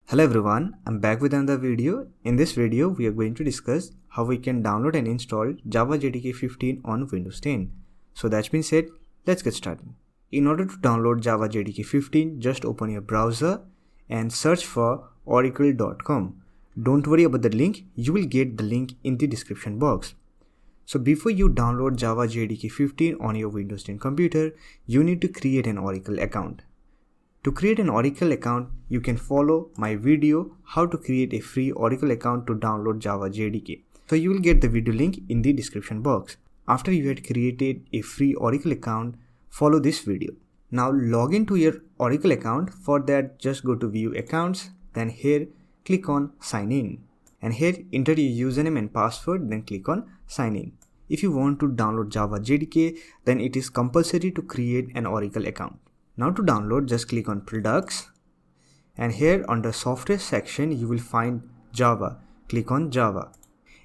Hello everyone, I'm back with another video. In this video, we are going to discuss how we can download and install Java JDK 15 on Windows 10. So that's been said, let's get started. In order to download Java JDK 15, just open your browser and search for oracle.com. Don't worry about the link, you will get the link in the description box. So before you download Java JDK 15 on your Windows 10 computer, you need to create an Oracle account. To create an Oracle account, you can follow my video how to create a free Oracle account to download Java JDK. So you will get the video link in the description box. After you had created a free Oracle account, follow this video. Now log into your Oracle account. For that, just go to view accounts, then here click on sign in. And here enter your username and password, then click on sign in. If you want to download Java JDK, then it is compulsory to create an Oracle account. Now to download, just click on products and here under software section you will find Java. Click on Java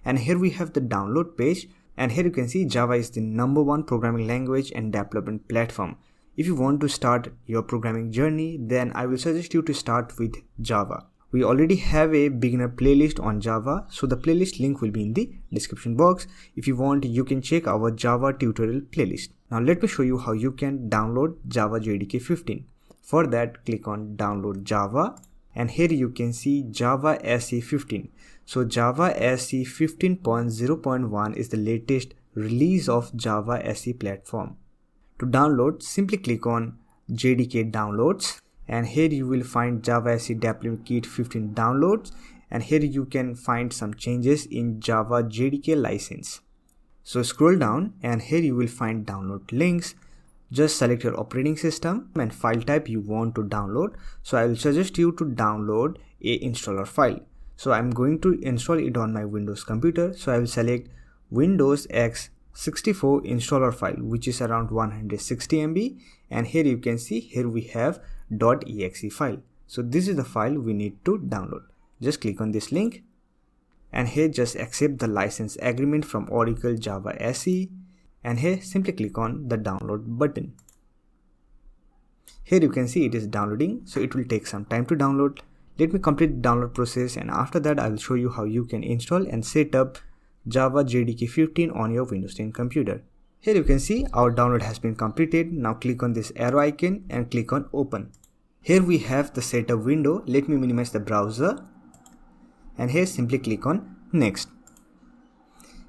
and here we have the download page, and here you can see Java is the #1 programming language and development platform. If you want to start your programming journey, then I will suggest you to start with Java. We already have a beginner playlist on Java, so the playlist link will be in the description box. If you want, you can check our Java tutorial playlist. Now let me show you how you can download Java JDK 15. For that, click on download Java and here you can see Java SE 15. So Java SE 15.0.1 is the latest release of Java SE platform. To download, simply click on JDK downloads and here you will find Java SE Development Kit 15 downloads, and here you can find some changes in Java JDK license. So scroll down and here you will find download links. Just select your operating system and file type you want to download. So I will suggest you to download a installer file. So I'm going to install it on my Windows computer. So I will select Windows x64 installer file, which is around 160 MB, and here you can see here we have .exe file. So this is the file we need to download. Just click on this link and here just accept the license agreement from Oracle Java SE, and here simply click on the download button. Here you can see it is downloading, so it will take some time to download. Let me complete the download process, and after that I will show you how you can install and set up Java JDK 15 on your Windows 10 computer. Here you can see our download has been completed. Now click on this arrow icon and click on open. Here we have the setup window. Let me minimize the browser and here simply click on next.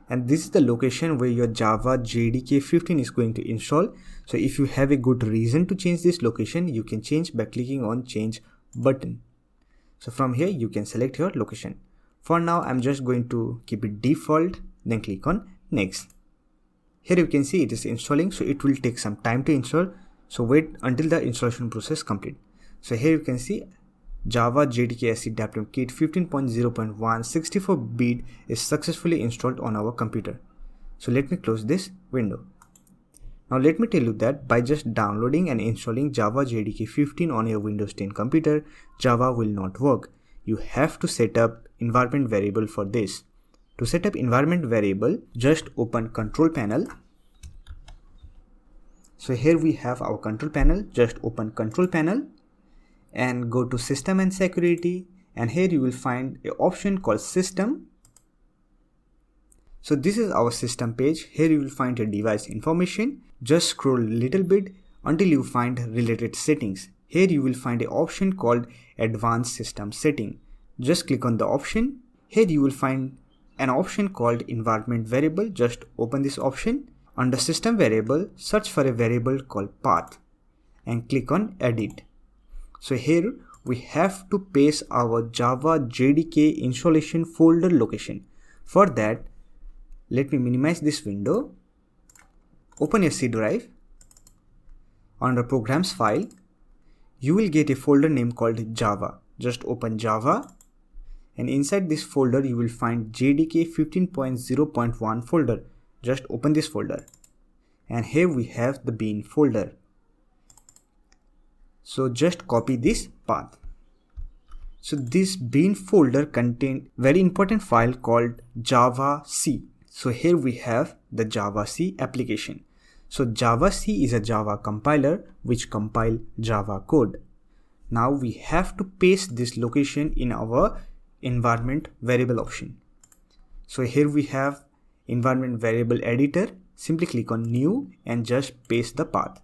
And this is the location where your Java JDK 15 is going to install. So if you have a good reason to change this location, you can change by clicking on change button. So from here you can select your location. For now I'm just going to keep it default, then click on next. Here you can see it is installing, so it will take some time to install. So wait until the installation process complete. So here you can see Java JDK SE Development Kit 15.0.1 64-bit is successfully installed on our computer. So let me close this window. Now let me tell you that by just downloading and installing Java JDK 15 on your Windows 10 computer, Java will not work. You have to set up environment variable for this. To set up environment variable, just open control panel. So here we have our control panel. Just open control panel and go to system and security, and here you will find an option called system. So this is our system page. Here you will find your device information. Just scroll a little bit until you find related settings. Here you will find an option called advanced system setting. Just click on the option. Here you will find an option called environment variable. Just open this option. Under system variable, search for a variable called path and click on edit. So here we have to paste our Java JDK installation folder location. For that, let me minimize this window. Open your C drive. Under programs file, you will get a folder name called Java. Just open Java, and inside this folder you will find JDK 15.0.1 folder. Just open this folder, and here we have the bin folder. So just copy this path. So this bin folder contains very important file called Java C. So here we have the Java C application. So Java C is a Java compiler which compile Java code. Now we have to paste this location in our environment variable option. So here we have environment variable editor. Simply click on new and just paste the path.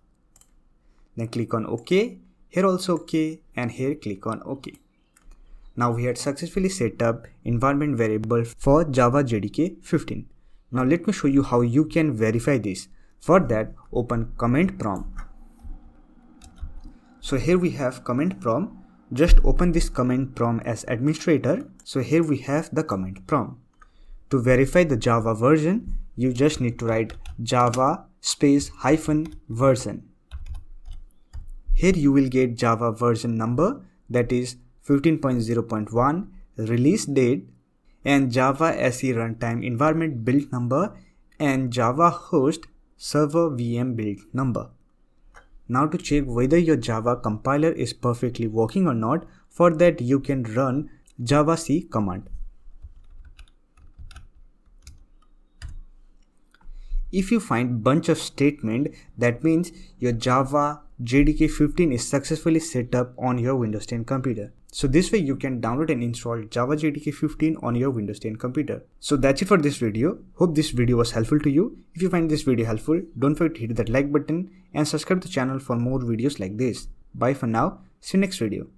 Then click on OK. Here also OK, and here click on OK. Now we had successfully set up environment variable for Java JDK 15. Now let me show you how you can verify this. For that, open command prompt. So here we have command prompt. Just open this command prompt as administrator. So here we have the command prompt. To verify the Java version, you just need to write Java -version. Here you will get Java version number, that is 15.0.1, release date, and Java SE runtime environment build number, and Java host server VM build number. Now to check whether your Java compiler is perfectly working or not, for that you can run javac command. If you find bunch of statement, that means your Java JDK 15 is successfully set up on your Windows 10 computer. So this way you can download and install Java JDK 15 on your Windows 10 computer. So that's it for this video. Hope this video was helpful to you. If you find this video helpful, don't forget to hit that like button and subscribe to the channel for more videos like this. Bye for now. See you next video.